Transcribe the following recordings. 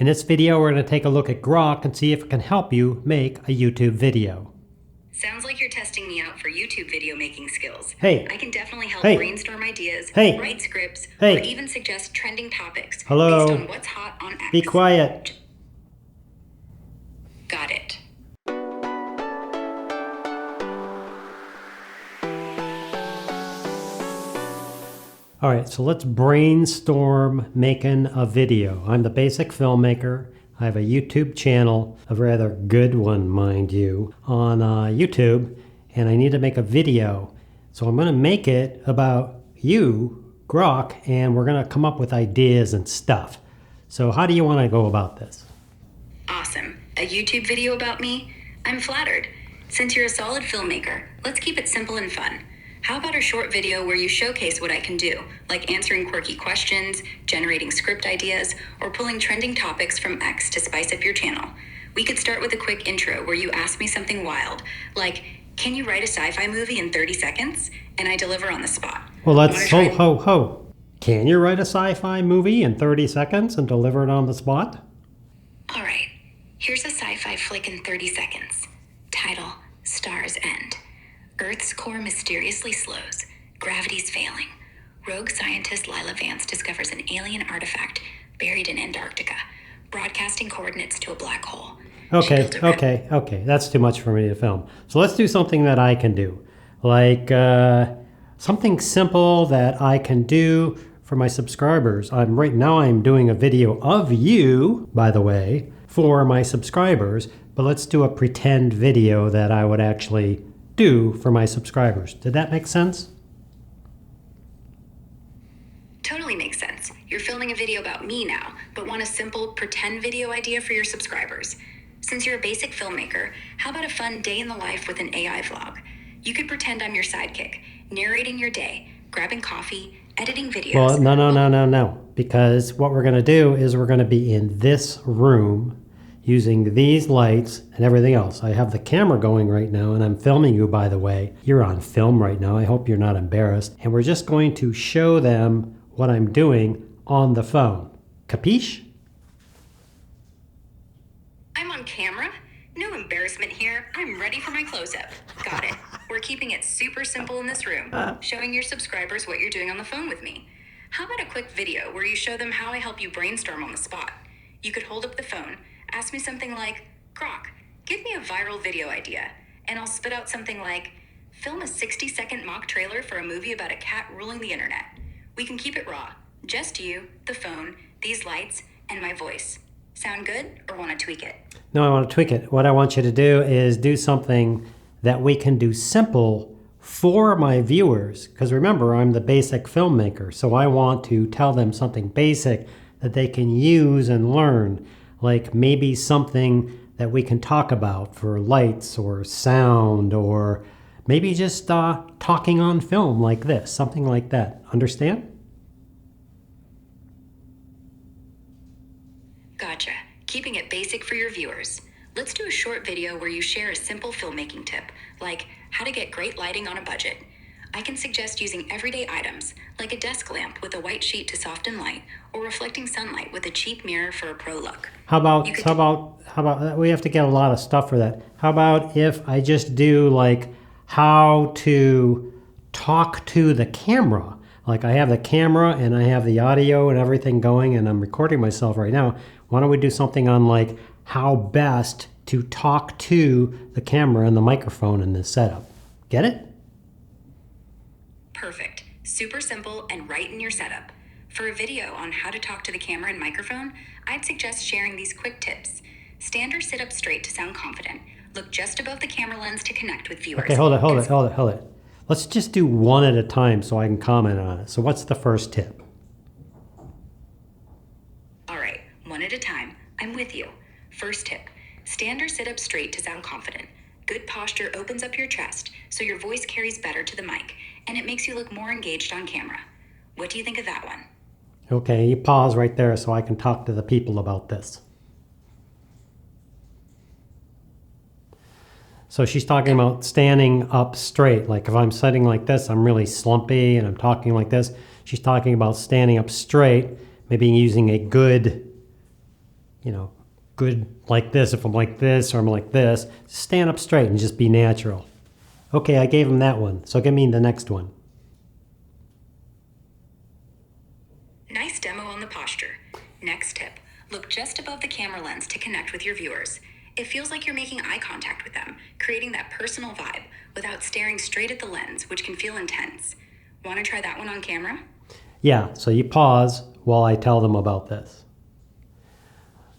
In this video, we're going to take a look at Grok and see if it can help you make a YouTube video. Sounds like you're testing me out for YouTube video making skills. Hey. I can definitely help Hey. brainstorm ideas, Hey. write scripts, Hey. or even suggest trending topics Hello. based on what's hot on X. Be quiet. Got it. All right, so let's brainstorm making a video. I'm the Basic Filmmaker. I have a YouTube channel, a rather good one, mind you, on YouTube, and I need to make a video. So I'm going to make it about you, Grok, and we're going to come up with ideas and stuff. So how do you want to go about this? Awesome. A YouTube video about me? I'm flattered. Since you're a solid filmmaker, let's keep it simple and fun. How about a short video where you showcase what I can do, like answering quirky questions, generating script ideas, or pulling trending topics from X to spice up your channel? We could start with a quick intro where you ask me something wild, like, can you write a sci-fi movie in 30 seconds? And I deliver on the spot. Well, let's ho. Can you write a sci-fi movie in 30 seconds and deliver it on the spot? All right, here's a sci-fi flick in 30 seconds. Title, Star's End. Earth's core mysteriously slows. Gravity's failing. Rogue scientist Lila Vance discovers an alien artifact buried in Antarctica, broadcasting coordinates to a black hole. Okay. That's too much for me to film. So let's do something that I can do. Like something simple that I can do for my subscribers. Right now I'm doing a video of you, by the way, for my subscribers, but let's do a pretend video that I would actually do for my subscribers. Did that make sense? Totally makes sense. You're filming a video about me now, but want a simple pretend video idea for your subscribers. Since you're a basic filmmaker, how about a fun day in the life with an AI vlog? You could pretend I'm your sidekick, narrating your day, grabbing coffee, editing videos. Well, no. Because what we're going to do is we're going to be in this room using these lights and everything else. I have the camera going right now and I'm filming you, by the way. You're on film right now. I hope you're not embarrassed. And we're just going to show them what I'm doing on the phone. Capiche? I'm on camera. No embarrassment here. I'm ready for my close-up. Got it. We're keeping it super simple in this room, showing your subscribers what you're doing on the phone with me. How about a quick video where you show them how I help you brainstorm on the spot? You could hold up the phone, ask me something like, Grok, give me a viral video idea. And I'll spit out something like, film a 60-second mock trailer for a movie about a cat ruling the internet. We can keep it raw. Just you, the phone, these lights, and my voice. Sound good, or want to tweak it? No, I want to tweak it. What I want you to do is do something that we can do simple for my viewers. Because remember, I'm the basic filmmaker, so I want to tell them something basic that they can use and learn. Like maybe something that we can talk about for lights or sound, or maybe just talking on film like this, something like that. Understand? Gotcha. Keeping it basic for your viewers. Let's do a short video where you share a simple filmmaking tip, like how to get great lighting on a budget. I can suggest using everyday items, like a desk lamp with a white sheet to soften light, or reflecting sunlight with a cheap mirror for a pro look. How about we have to get a lot of stuff for that. How about if I just do like how to talk to the camera? Like I have the camera and I have the audio and everything going and I'm recording myself right now. Why don't we do something on like how best to talk to the camera and the microphone in this setup? Get it? Perfect. Super simple and right in your setup. For a video on how to talk to the camera and microphone, I'd suggest sharing these quick tips. Stand or sit up straight to sound confident. Look just above the camera lens to connect with viewers. Okay, hold it. Let's just do one at a time so I can comment on it. So what's the first tip? All right, one at a time. I'm with you. First tip, stand or sit up straight to sound confident. Good posture opens up your chest so your voice carries better to the mic, and it makes you look more engaged on camera. What do you think of that one? Okay, you pause right there so I can talk to the people about this. So she's talking about standing up straight. Like if I'm sitting like this, I'm really slumpy and I'm talking like this. She's talking about standing up straight, maybe using a good good like this. If I'm like this or I'm like this, stand up straight and just be natural. Okay, I gave him that one. So give me the next one. Nice demo on the posture. Next tip, look just above the camera lens to connect with your viewers. It feels like you're making eye contact with them, creating that personal vibe without staring straight at the lens, which can feel intense. Want to try that one on camera? Yeah, so you pause while I tell them about this.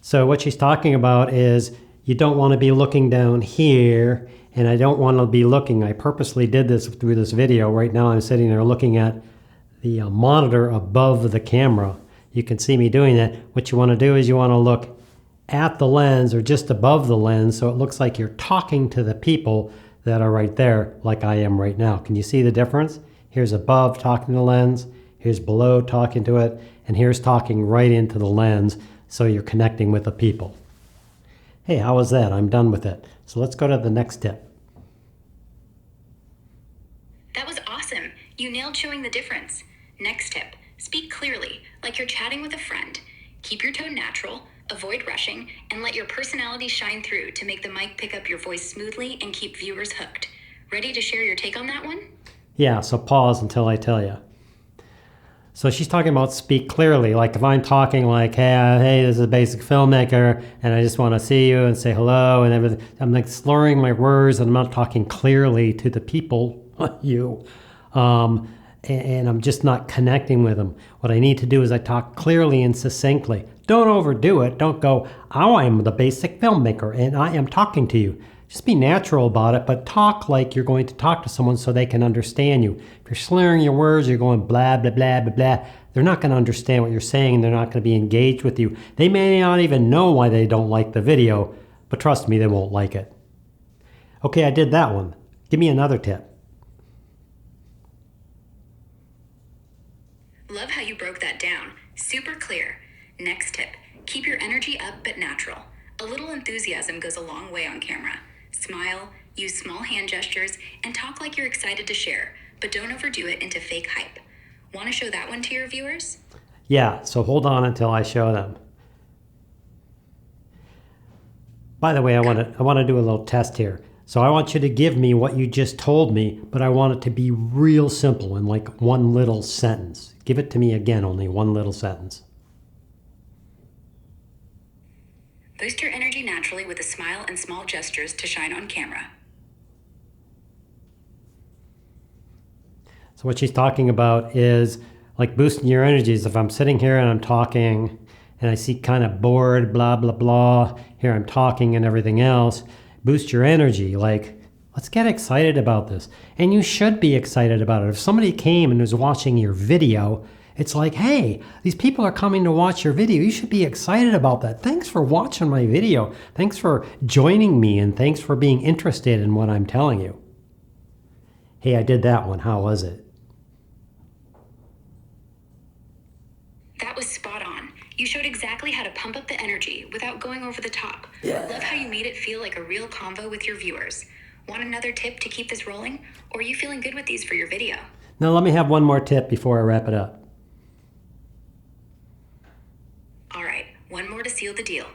So what she's talking about is you don't want to be looking down here, and I don't want to be looking. I purposely did this through this video. Right now I'm sitting there looking at the monitor above the camera. You can see me doing that. What you want to do is you want to look at the lens or just above the lens so it looks like you're talking to the people that are right there like I am right now. Can you see the difference? Here's above talking to the lens, here's below talking to it, and here's talking right into the lens so you're connecting with the people. Hey, how was that? I'm done with it. So let's go to the next tip. That was awesome. You nailed showing the difference. Next tip, speak clearly, like you're chatting with a friend. Keep your tone natural, avoid rushing, and let your personality shine through to make the mic pick up your voice smoothly and keep viewers hooked. Ready to share your take on that one? Yeah, so pause until I tell you. So she's talking about speak clearly. Like if I'm talking like, hey, this is a Basic Filmmaker, and I just want to see you and say hello and everything. I'm like slurring my words and I'm not talking clearly to the people, you. And I'm just not connecting with them. What I need to do is I talk clearly and succinctly. Don't overdo it. Don't go, oh, I'm the Basic Filmmaker and I am talking to you. Just be natural about it, but talk like you're going to talk to someone so they can understand you. If you're slurring your words, you're going blah, blah, blah, blah, blah. They're not going to understand what you're saying and they're not going to be engaged with you. They may not even know why they don't like the video, but trust me, they won't like it. Okay, I did that one. Give me another tip. Love how you broke that down. Super clear. Next tip, keep your energy up but natural. A little enthusiasm goes a long way on camera. Smile, use small hand gestures, and talk like you're excited to share, but don't overdo it into fake hype. Want to show that one to your viewers? Yeah, so hold on until I show them. By the way, I want to do a little test here. So I want you to give me what you just told me, but I want it to be real simple in like one little sentence. Give it to me again, only one little sentence. Boost your energy naturally with a smile and small gestures to shine on camera. So what she's talking about is like boosting your energies. If I'm sitting here and I'm talking and I see kind of bored, blah, blah, blah, here I'm talking and everything else, boost your energy. Like, let's get excited about this. And you should be excited about it. If somebody came and was watching your video, it's like, hey, these people are coming to watch your video. You should be excited about that. Thanks for watching my video. Thanks for joining me, and thanks for being interested in what I'm telling you. Hey, I did that one. How was it? That was spot on. You showed exactly how to pump up the energy without going over the top. Yeah. Love how you made it feel like a real convo with your viewers. Want another tip to keep this rolling? Or are you feeling good with these for your video? Now let me have one more tip before I wrap it up. All right, one more to seal the deal.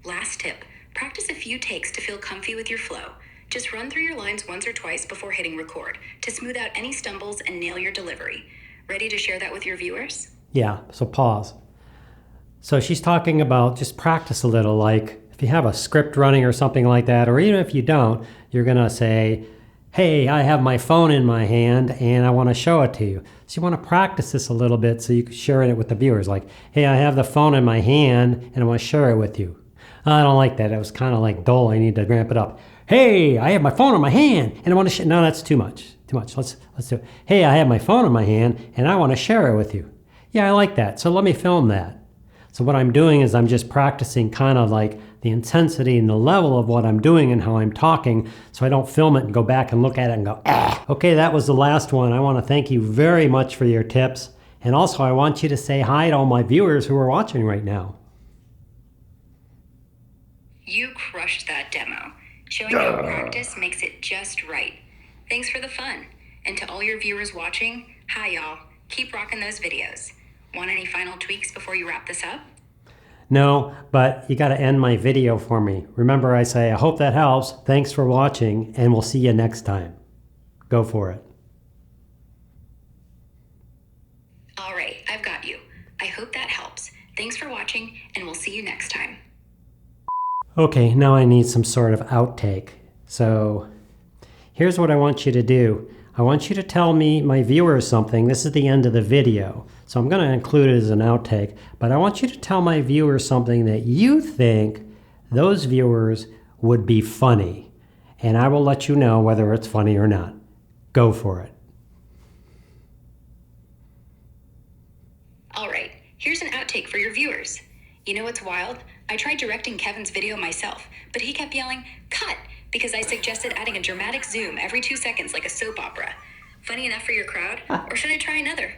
Last tip, practice a few takes to feel comfy with your flow. Just run through your lines once or twice before hitting record to smooth out any stumbles and nail your delivery. Ready to share that with your viewers? Yeah, so pause. So she's talking about just practice a little, like if you have a script running or something like that, or even if you don't, you're going to say, hey, I have my phone in my hand and I want to show it to you. So you want to practice this a little bit so you can share it with the viewers. Like, hey, I have the phone in my hand and I want to share it with you. I don't like that. It was kind of like dull. I need to ramp it up. Hey, I have my phone in my hand and I want to share. No, that's too much. Too much. Let's do it. Hey, I have my phone in my hand and I want to share it with you. Yeah, I like that. So let me film that. So what I'm doing is I'm just practicing kind of like the intensity and the level of what I'm doing and how I'm talking, so I don't film it and go back and look at it and go, ah. Okay, that was the last one. I want to thank you very much for your tips. And also I want you to say hi to all my viewers who are watching right now. You crushed that demo. Showing you practice makes it just right. Thanks for the fun. And to all your viewers watching, hi y'all. Keep rocking those videos. Want any final tweaks before you wrap this up? No, but you got to end my video for me. Remember, I say, I hope that helps. Thanks for watching, and we'll see you next time. Go for it. All right, I've got you. I hope that helps. Thanks for watching, and we'll see you next time. Okay, now I need some sort of outtake. So here's what I want you to do. I want you to tell me, my viewers, something. This is the end of the video, so I'm going to include it as an outtake. But I want you to tell my viewers something that you think those viewers would be funny. And I will let you know whether it's funny or not. Go for it. All right, here's an outtake for your viewers. You know what's wild? I tried directing Kevin's video myself, but he kept yelling, "Cut!" because I suggested adding a dramatic zoom every 2 seconds like a soap opera. Funny enough for your crowd? Or should I try another?